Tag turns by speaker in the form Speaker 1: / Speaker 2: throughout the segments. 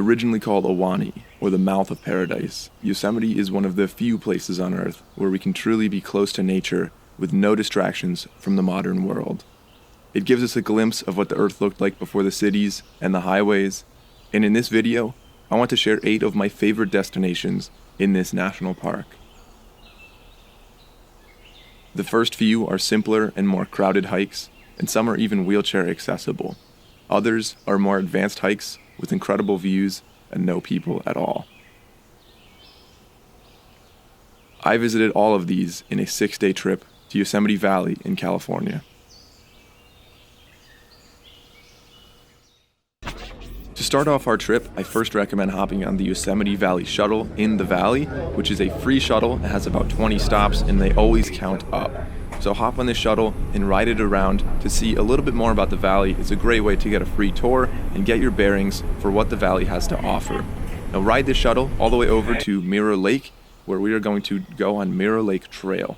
Speaker 1: Originally called Awani, or the mouth of paradise, Yosemite is one of the few places on Earth where we can truly be close to nature with no distractions from the modern world. It gives us a glimpse of what the Earth looked like before the cities and the highways, and in this video, I want to share 8 of my favorite destinations in this national park. The first few are simpler and more crowded hikes, and some are even wheelchair accessible. Others are more advanced hikes with incredible views and no people at all. I visited all of these in a 6-day trip to Yosemite Valley in California. To start off our trip, I first recommend hopping on the Yosemite Valley Shuttle in the valley, which is a free shuttle. It has about 20 stops and they always count up. So hop on this shuttle and ride it around to see a little bit more about the valley. It's a great way to get a free tour and get your bearings for what the valley has to offer. Now ride this shuttle all the way over to Mirror Lake, where we are going to go on Mirror Lake Trail.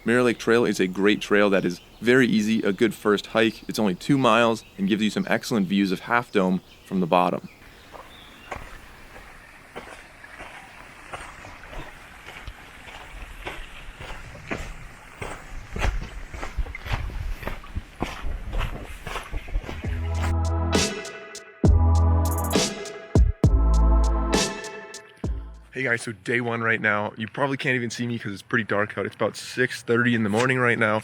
Speaker 1: Mirror Lake Trail is a great trail that is very easy, a good first hike. It's only 2 miles and gives you some excellent views of Half Dome from the bottom. Hey guys, so day 1 right now. You probably can't even see me because it's pretty dark out. It's about 6:30 in the morning right now,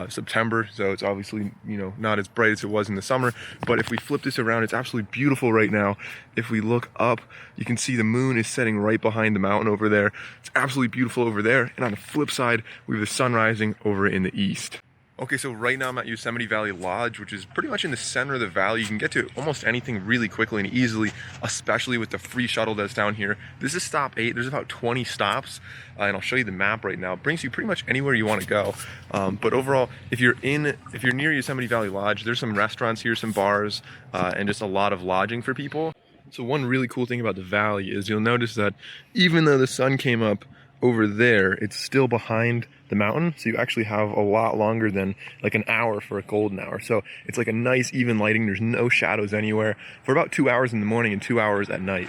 Speaker 1: September, so it's obviously, not as bright as it was in the summer. But if we flip this around, it's absolutely beautiful right now. If we look up, you can see the moon is setting right behind the mountain over there. It's absolutely beautiful over there. And on the flip side, we have the sun rising over in the east. Okay, so right now I'm at Yosemite Valley Lodge, which is pretty much in the center of the valley. You can get to almost anything really quickly and easily, especially with the free shuttle that's down here. This is stop 8. There's about 20 stops, and I'll show you the map right now. It brings you pretty much anywhere you want to go. But overall, if you're near Yosemite Valley Lodge, there's some restaurants here, some bars, and just a lot of lodging for people. So one really cool thing about the valley is you'll notice that even though the sun came up over there, it's still behind the mountain, so you actually have a lot longer than like an hour for a golden hour. So it's like a nice even lighting. There's no shadows anywhere for about 2 hours in the morning and 2 hours at night.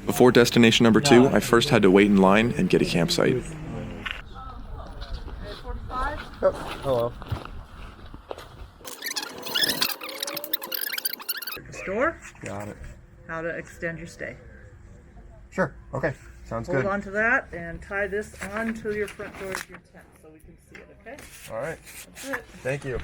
Speaker 1: Before destination number 2, I first had to wait in line and get a campsite.
Speaker 2: Oh, hello.
Speaker 3: Store?
Speaker 2: Got it.
Speaker 3: How to extend your stay.
Speaker 2: Sure. Okay. Sounds good.
Speaker 3: Hold on to that and tie this onto your front door of your tent so we can see it, okay?
Speaker 2: All right.
Speaker 3: That's it.
Speaker 2: Thank you.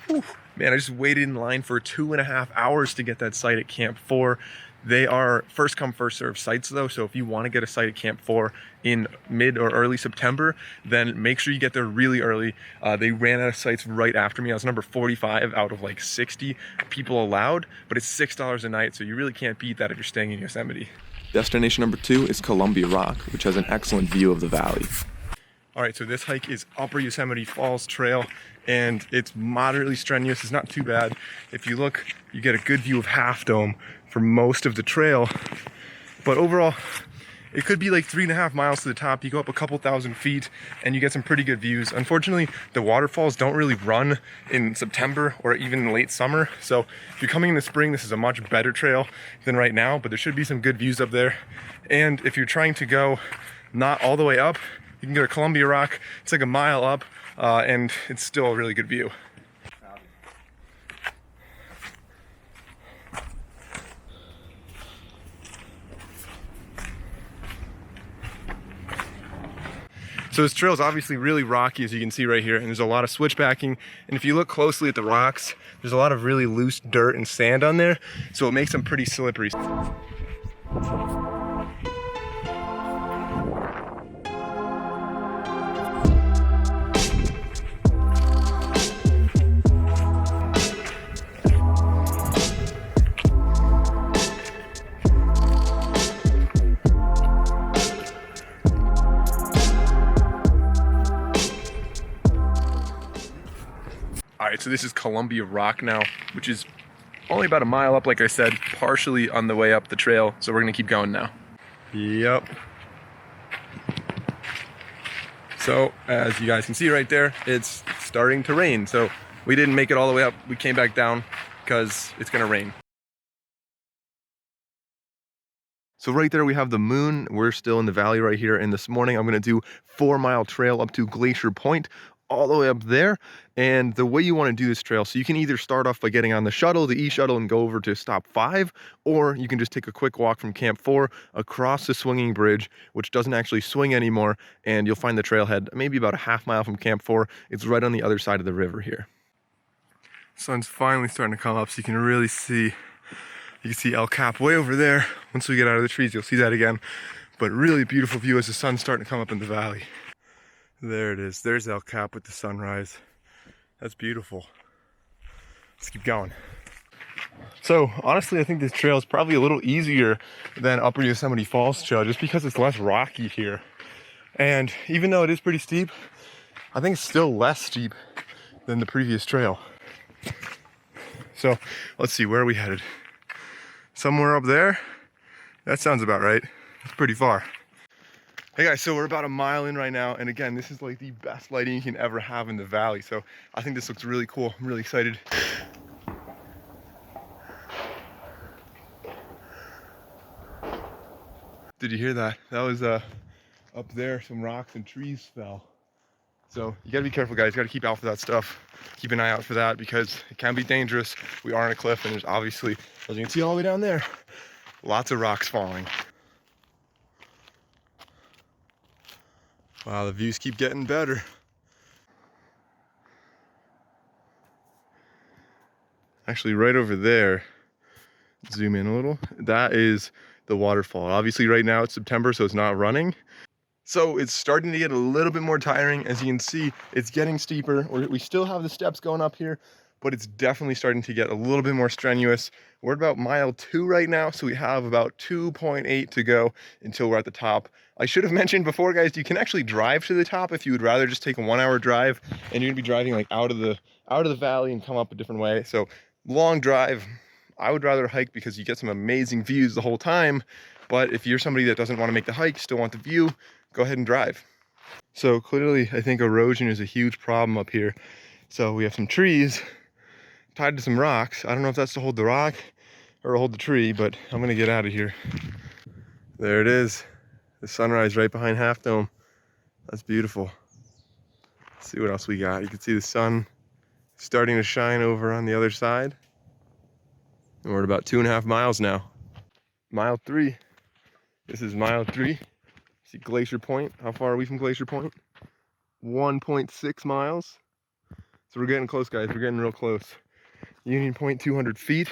Speaker 1: Whew. Man, I just waited in line for 2.5 hours to get that site at Camp 4. They are first come, first served sites though, so if you want to get a site at Camp 4 in mid or early September, then make sure you get there really early. They ran out of sites right after me. I was number 45 out of like 60 people allowed, but it's $6 a night, so you really can't beat that if you're staying in Yosemite. Destination number 2 is Columbia Rock, which has an excellent view of the valley.
Speaker 2: All right, so this hike is Upper Yosemite Falls Trail, and it's moderately strenuous. It's not too bad. If you look, you get a good view of Half Dome for most of the trail, but overall, it could be like 3.5 miles to the top. You go up a couple thousand feet and you get some pretty good views. Unfortunately, the waterfalls don't really run in September or even in late summer. So if you're coming in the spring, this is a much better trail than right now, but there should be some good views up there. And if you're trying to go not all the way up, you can go to Columbia Rock. It's like a mile up and it's still a really good view. So this trail is obviously really rocky, as you can see right here, and there's a lot of switchbacking. And if you look closely at the rocks, there's a lot of really loose dirt and sand on there, so it makes them pretty slippery. All right, so this is Columbia Rock now, which is only about a mile up, like I said, partially on the way up the trail. So we're gonna keep going now. Yep. So as you guys can see right there, it's starting to rain. So we didn't make it all the way up. We came back down because it's gonna rain.
Speaker 1: So right there we have the moon. We're still in the valley right here. And this morning I'm gonna do 4-mile trail up to Glacier Point, all the way up there. And the way you wanna do this trail, so you can either start off by getting on the shuttle, the e-shuttle, and go over to stop 5, or you can just take a quick walk from Camp 4 across the swinging bridge, which doesn't actually swing anymore. And you'll find the trailhead maybe about a half mile from Camp 4. It's right on the other side of the river here.
Speaker 2: Sun's finally starting to come up, so you can really see. You can see El Cap way over there. Once we get out of the trees, you'll see that again. But really beautiful view as the sun's starting to come up in the valley. There it is. There's El Cap with the sunrise. That's beautiful. Let's keep going. So honestly, I think this trail is probably a little easier than Upper Yosemite Falls Trail, just because it's less rocky here. And even though it is pretty steep, I think it's still less steep than the previous trail. So let's see, where are we headed? Somewhere up there? That sounds about right. It's pretty far. Hey guys, so we're about a mile in right now, and again, this is like the best lighting you can ever have in the valley. So I think this looks really cool. I'm really excited. Did you hear that? That was up there, some rocks and trees fell. So you gotta be careful, guys. You gotta keep out for that stuff. Keep an eye out for that because it can be dangerous. We are on a cliff, and there's obviously, as you can see all the way down there, lots of rocks falling. Wow, the views keep getting better. Actually, right over there, zoom in a little, that is the waterfall. Obviously right now it's September, so it's not running. So it's starting to get a little bit more tiring. As you can see, it's getting steeper. We still have the steps going up here, but it's definitely starting to get a little bit more strenuous. We're at about mile 2 right now, so we have about 2.8 to go until we're at the top. I should have mentioned before, guys, you can actually drive to the top if you would rather just take a 1-hour drive, and you're gonna be driving like out of the valley and come up a different way. So long drive. I would rather hike because you get some amazing views the whole time. But if you're somebody that doesn't want to make the hike, still want the view, go ahead and drive. So clearly, I think erosion is a huge problem up here. So we have some trees tied to some rocks. I don't know if that's to hold the rock or hold the tree, but I'm gonna get out of here. There it is, the sunrise right behind Half Dome. That's beautiful. Let's see what else we got. You can see the sun starting to shine over on the other side. And we're at about 2.5 miles now. Mile 3. This is mile 3. See Glacier Point. How far are we from Glacier Point? 1.6 miles. So we're getting close, guys. We're getting real close. Union Point, 200 feet.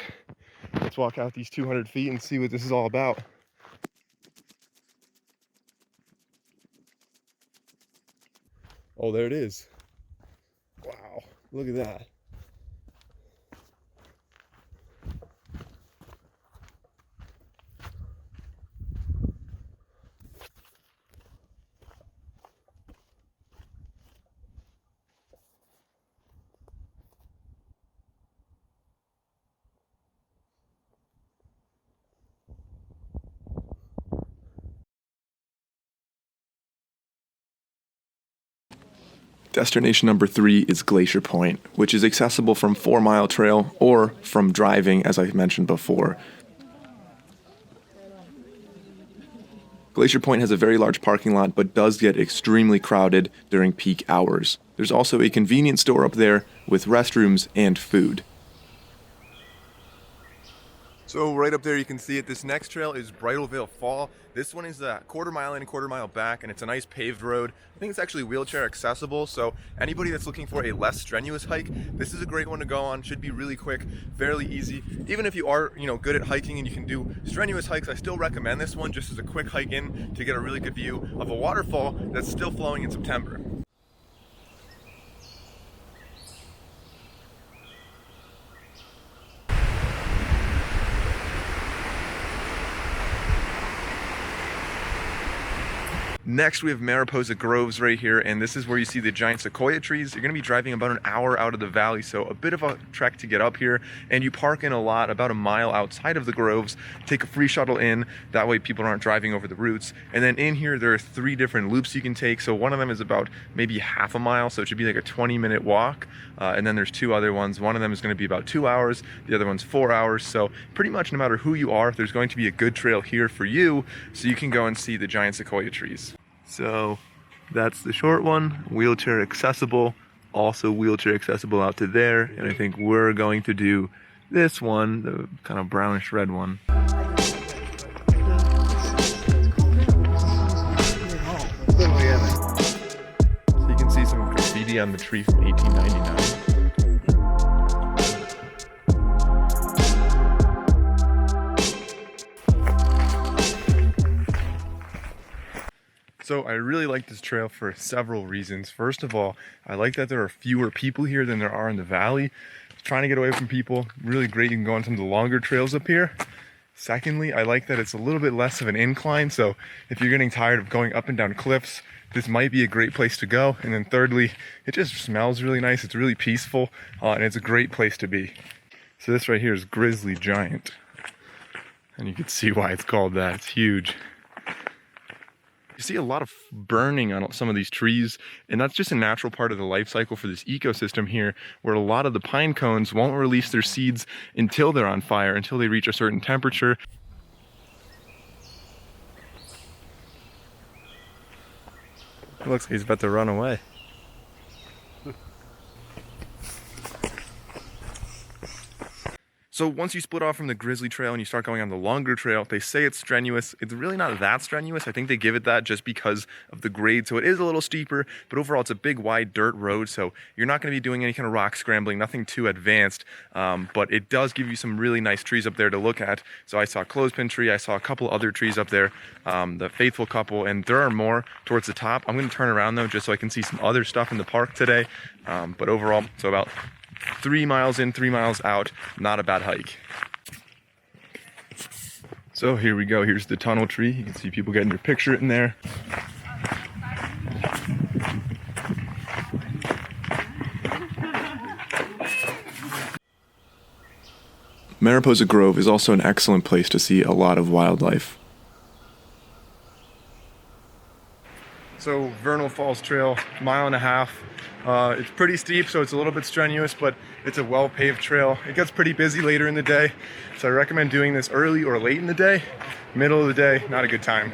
Speaker 2: Let's walk out these 200 feet and see what this is all about. Oh, there it is. Wow, look at that.
Speaker 1: Destination number 3 is Glacier Point, which is accessible from 4-mile trail or from driving, as I mentioned before. Glacier Point has a very large parking lot, but does get extremely crowded during peak hours. There's also a convenience store up there with restrooms and food. So right up there you can see it. This next trail is Bridalveil Fall. This one is a 1/4 mile in, 1/4 mile back, and it's a nice paved road. I think it's actually wheelchair accessible, so anybody that's looking for a less strenuous hike, this is a great one to go on. Should be really quick, fairly easy. Even if you are, good at hiking and you can do strenuous hikes, I still recommend this one just as a quick hike in to get a really good view of a waterfall that's still flowing in September. Next, we have Mariposa Groves right here, and this is where you see the giant sequoia trees. You're gonna be driving about an hour out of the valley, so a bit of a trek to get up here, and you park in a lot about a mile outside of the groves, take a free shuttle in, that way people aren't driving over the routes. And then in here, there are 3 different loops you can take, so one of them is about maybe half a mile, so it should be like a 20-minute walk, and then there's 2 other ones. One of them is gonna be about 2 hours, the other one's 4 hours, so pretty much no matter who you are, there's going to be a good trail here for you, so you can go and see the giant sequoia trees. So that's the short one, wheelchair accessible, also wheelchair accessible out to there. And I think we're going to do this one, the kind of brownish red one. So you can see some graffiti on the tree from 1899. So I really like this trail for several reasons. First of all, I like that there are fewer people here than there are in the valley. Trying to get away from people, really great. You can go on some of the longer trails up here. Secondly, I like that it's a little bit less of an incline, so if you're getting tired of going up and down cliffs, this might be a great place to go. And then thirdly, it just smells really nice. It's really peaceful, and it's a great place to be. So this right here is Grizzly Giant, and you can see why it's called that. It's huge. You see a lot of burning on some of these trees, and that's just a natural part of the life cycle for this ecosystem here, where a lot of the pine cones won't release their seeds until they're on fire, until they reach a certain temperature. It looks like he's about to run away. So once you split off from the Grizzly Trail and you start going on the longer trail, they say it's strenuous. It's really not that strenuous. I think they give it that just because of the grade. So it is a little steeper, but overall it's a big wide dirt road. So you're not going to be doing any kind of rock scrambling, nothing too advanced. But it does give you some really nice trees up there to look at. So I saw a clothespin tree. I saw a couple other trees up there, the faithful couple, and there are more towards the top. I'm going to turn around though, just so I can see some other stuff in the park today. But overall, so about 3 miles in, 3 miles out, not a bad hike. So here we go, here's the tunnel tree. You can see people getting their picture in there. Mariposa Grove is also an excellent place to see a lot of wildlife.
Speaker 2: So Vernal Falls Trail, 1.5 miles. It's pretty steep, so it's a little bit strenuous, but it's a well-paved trail. It gets pretty busy later in the day, so I recommend doing this early or late in the day. Middle of the day, not a good time.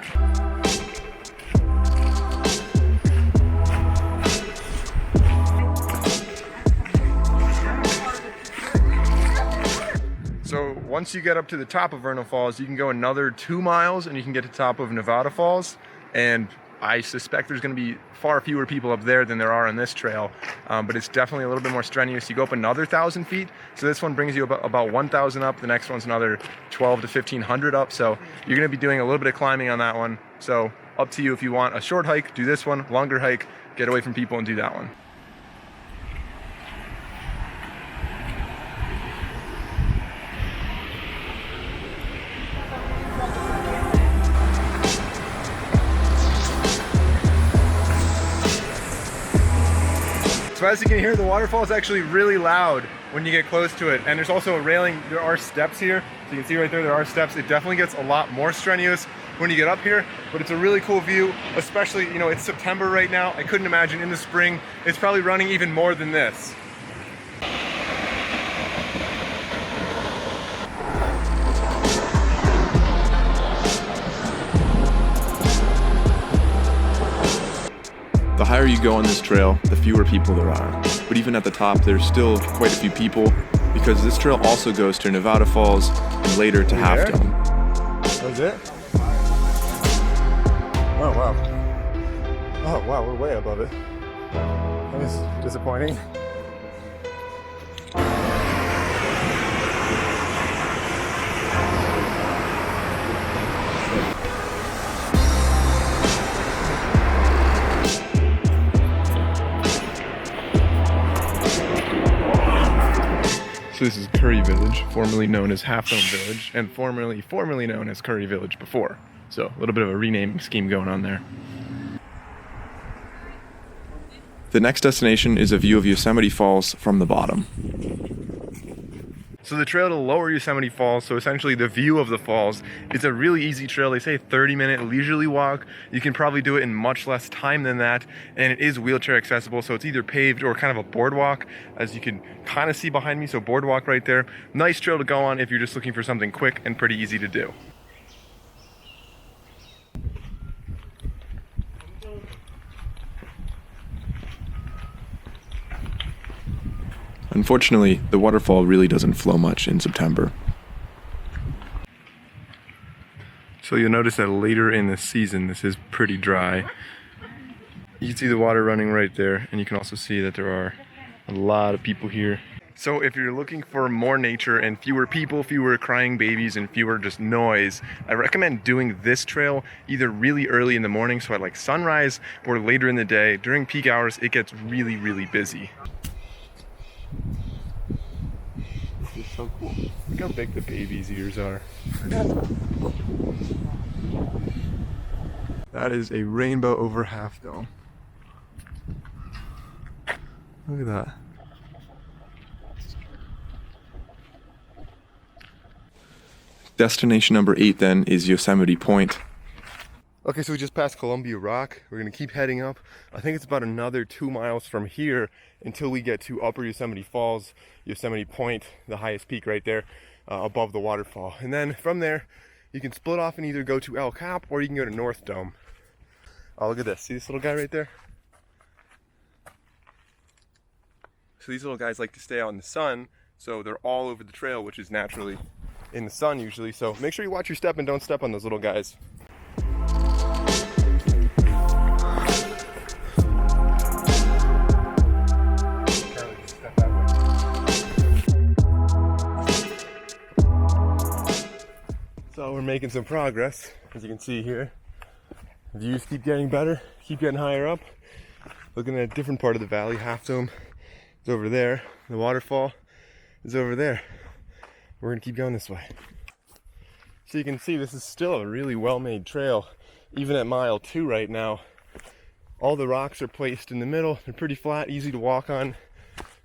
Speaker 2: So once you get up to the top of Vernal Falls, you can go another 2 miles and you can get to the top of Nevada Falls, and I suspect there's going to be far fewer people up there than there are on this trail, but it's definitely a little bit more strenuous. You go up another 1,000 feet, so this one brings you about 1,000 up. The next one's another 1,200 to 1,500 up, so you're going to be doing a little bit of climbing on that one. So up to you. If you want a short hike, do this one. Longer hike, get away from people and do that one. So as you can hear, the waterfall is actually really loud when you get close to it. And there's also a railing. There are steps here. So you can see right there are steps. It definitely gets a lot more strenuous when you get up here, but it's a really cool view, especially, you know, it's September right now. I couldn't imagine in the spring, it's probably running even more than this.
Speaker 1: The higher you go on this trail, the fewer people there are. But even at the top, there's still quite a few people because this trail also goes to Nevada Falls and later to Half Dome.
Speaker 2: That was it? Oh, wow. Oh, wow, we're way above it. That was disappointing.
Speaker 1: So this is Curry Village, formerly known as Half Dome Village, and formerly known as Curry Village before. So a little bit of a renaming scheme going on there. The next destination is a view of Yosemite Falls from the bottom.
Speaker 2: So the trail to Lower Yosemite Falls, so essentially the view of the falls, is a really easy trail. They say 30-minute leisurely walk. You can probably do it in much less time than that, and it is wheelchair accessible, so it's either paved or kind of a boardwalk, as you can kind of see behind me, so boardwalk right there. Nice trail to go on if you're just looking for something quick and pretty easy to do.
Speaker 1: Unfortunately, the waterfall really doesn't flow much in September.
Speaker 2: So you'll notice that later in the season, this is pretty dry. You can see the water running right there, and you can also see that there are a lot of people here. So if you're looking for more nature and fewer people, fewer crying babies, and fewer just noise, I recommend doing this trail either really early in the morning, so at like sunrise, or later in the day. During peak hours, it gets really, really busy. This is so cool. Look how big the baby's ears are. That is a rainbow over Half Dome. Look at that.
Speaker 1: Destination number 8 then is Yosemite Point.
Speaker 2: Okay, so we just passed Columbia Rock. We're gonna keep heading up. I think it's about another 2 miles from here until we get to Upper Yosemite Falls, Yosemite Point, the highest peak right there above the waterfall. And then from there, you can split off and either go to El Cap or you can go to North Dome. Oh, look at this. See this little guy right there? So these little guys like to stay out in the sun, so they're all over the trail, which is naturally in the sun usually. So make sure you watch your step and don't step on those little guys. So we're making some progress, as you can see here. Views keep getting better, keep getting higher up. Looking at a different part of the valley. Half Dome is over there. The waterfall is over there. We're gonna keep going this way. So you can see this is still a really well-made trail, even at mile 2 right now. All the rocks are placed in the middle. They're pretty flat, easy to walk on,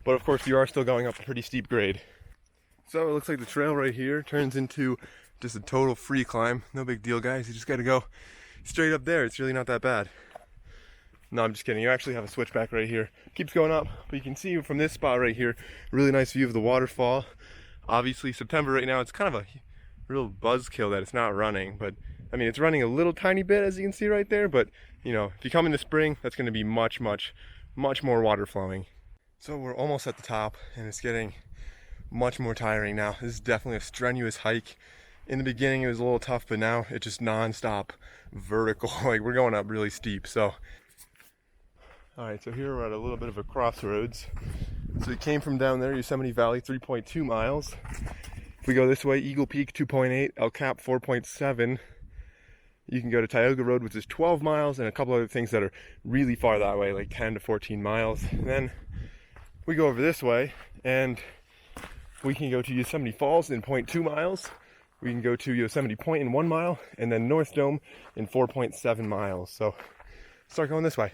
Speaker 2: but of course you are still going up a pretty steep grade. So it looks like the trail right here turns into just a total free climb. No big deal, guys. You just gotta go straight up there. It's really not that bad. No, I'm just kidding. You actually have a switchback right here. Keeps going up, but you can see from this spot right here, really nice view of the waterfall. Obviously, September right now, it's kind of a real buzzkill that it's not running, but I mean, it's running a little tiny bit, as you can see right there, but you know, if you come in the spring, that's gonna be much more water flowing. So we're almost at the top, and it's getting much more tiring now. This is definitely a strenuous hike. In the beginning, it was a little tough, but now it's just non-stop vertical. Like, we're going up really steep, so. All right, so here we're at a little bit of a crossroads. So we came from down there, Yosemite Valley, 3.2 miles. If we go this way, Eagle Peak, 2.8, El Cap, 4.7. You can go to Tioga Road, which is 12 miles, and a couple other things that are really far that way, like 10 to 14 miles. And then we go over this way, and we can go to Yosemite Falls in 0.2 miles. We can go to Yosemite Point in 1 mile, and then North Dome in 4.7 miles. So start going this way.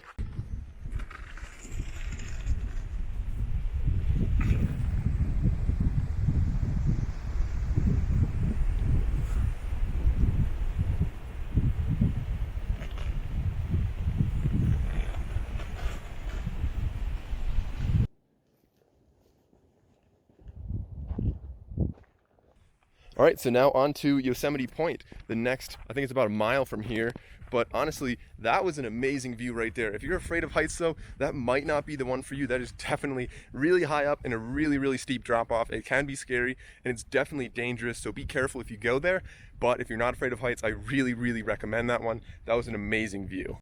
Speaker 2: All right, so now on to Yosemite Point. The next, I think it's about a mile from here, but honestly, that was an amazing view right there. If you're afraid of heights though, that might not be the one for you. That is definitely really high up and a really steep drop off. It can be scary and it's definitely dangerous, so be careful if you go there. But if you're not afraid of heights, I really recommend that one. That was an amazing view.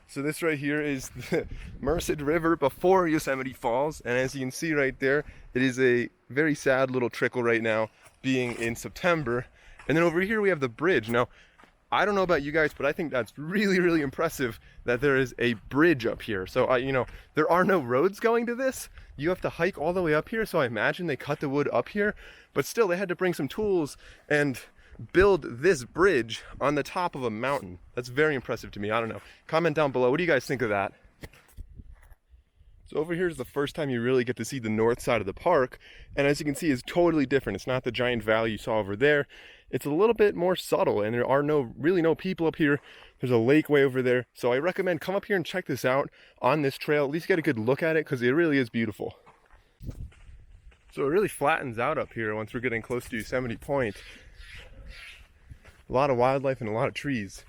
Speaker 2: So this right here is the Merced River before Yosemite Falls, and as you can see right there, it is a very sad little trickle right now, being in September. And then over here we have the bridge. Now, I don't know about you guys, but I think that's really impressive that there is a bridge up here. So you know, there are no roads going to this. You have to hike all the way up here, so I imagine they cut the wood up here, but still they had to bring some tools and build this bridge on the top of a mountain. That's very impressive to me. I don't know. Comment down below. What do you guys think of that? So over here is the first time you really get to see the north side of the park, and as you can see, it's totally different. It's not the giant valley you saw over there. It's a little bit more subtle, and there are really no people up here. There's a lake way over there, so I recommend come up here and check this out on this trail. At least get a good look at it, because it really is beautiful. So it really flattens out up here once we're getting close to Yosemite Point. A lot of wildlife and a lot of trees.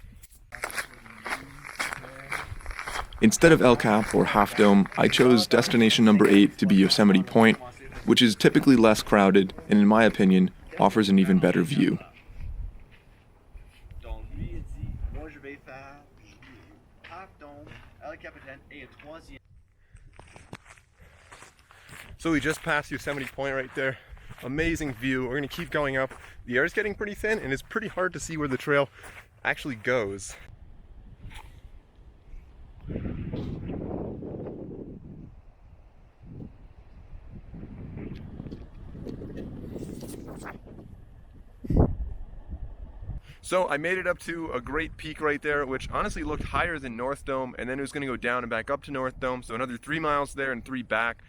Speaker 1: Instead of El Cap or Half Dome, I chose destination number 8 to be Yosemite Point, which is typically less crowded and, in my opinion, offers an even better view.
Speaker 2: So we just passed Yosemite Point right there. Amazing view. We're gonna keep going up. The air is getting pretty thin and it's pretty hard to see where the trail actually goes. So I made it up to a great peak right there, which honestly looked higher than North Dome, and then it was gonna go down and back up to North Dome, so another 3 miles there and 3 back.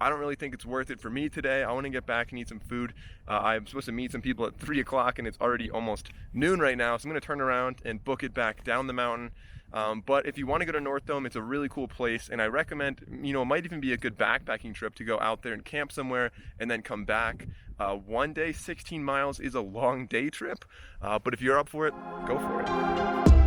Speaker 2: I don't really think it's worth it for me today. I want to get back and eat some food. I'm supposed to meet some people at 3 o'clock and it's already almost noon right now, so I'm going to turn around and book it back down the mountain. But if you want to go to North Dome, it's a really cool place, and I recommend, it might even be a good backpacking trip to go out there and camp somewhere and then come back. One day, 16 miles is a long day trip, but if you're up for it, go for it.